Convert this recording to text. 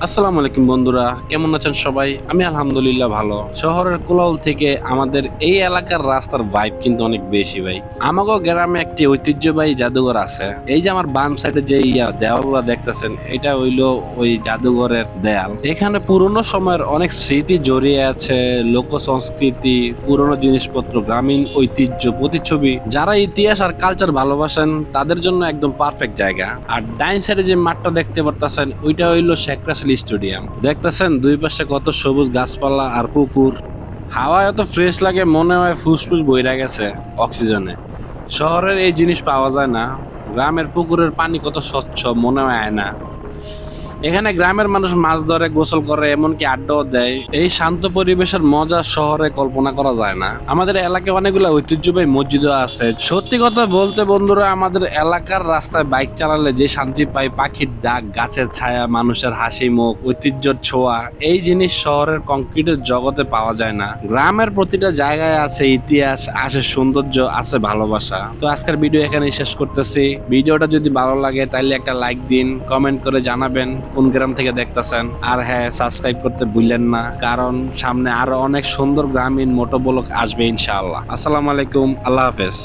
আসসালামু আলাইকুম বন্ধুরা, কেমন আছেন সবাই? আমি আলহামদুলিল্লাহ ভালো। শহরের কোলাহল থেকে আমাদের এই এলাকার রাস্তার ভাইব কিন্তু অনেক বেশি ভাই। আমাগো গ্রামে একটি ঐতিহ্যবাহী জাদুঘর আছে। এই যে আমার বাম সাইডে যে দেওয়ালগুলো দেখতেছেন, এটা হইলো ওই জাদুঘরের দেয়াল। এখানে পুরনো সময়ের অনেক স্মৃতি জড়িয়ে আছে, লোক সংস্কৃতি, পুরনো জিনিসপত্র, গ্রামীণ ঐতিহ্য, প্রতিচ্ছবি। যারা ইতিহাস আর কালচার ভালোবাসেন তাদের জন্য একদম পারফেক্ট জায়গা। আর ডাইন সাইডে যে মাঠটা দেখতে পারতেছেন, ওইটা হইলো শেখ রাসেল স্টেডিয়াম। দেখতেছেন দুই পাশে কত সবুজ গাছপালা আর পুকুর। হাওয়া এত ফ্রেশ লাগে, মনে হয় ফুসফুস বইরা গেছে অক্সিজেনে। শহরের এই জিনিস পাওয়া যায় না। গ্রামের পুকুরের পানি কত স্বচ্ছ, মনে হয় না। এখানে গ্রামের মানুষ মাছ ধরে, গোসল করে, এমনকি আড্ডাও দেয়। এই শান্ত পরিবেশের মজা শহরে কল্পনা করা যায় না। আমাদের এলাকায় অনেকগুলো ঐতিহ্যবাহী মসজিদও আছে। সত্যি কথা বলতে বন্ধুরা, আমাদের এলাকার রাস্তায় বাইক চালালে যে শান্তি পাই, পাখির ডাক, গাছের ছায়া, মানুষের হাসি মুখ, ঐতিহ্যের ছোঁয়া, এই জিনিস শহরের কংক্রিটের জগতে পাওয়া যায় না। গ্রামের প্রতিটা জায়গায় আছে ইতিহাস, আছে সৌন্দর্য, আছে ভালোবাসা। তো আজকের ভিডিও এখানেই শেষ করতেছি। ভিডিওটা যদি ভালো লাগে তাহলে একটা লাইক দিন, কমেন্ট করে জানাবেন কোন গ্রাম থেকে দেখতেছেন। আর হ্যাঁ, সাবস্ক্রাইব করতে ভুললেন না, কারণ সামনে আরো অনেক সুন্দর গ্রামীণ মোটো ব্লগ আসবে ইনশাআল্লাহ। আসসালামু আলাইকুম, আল্লাহ হাফেজ।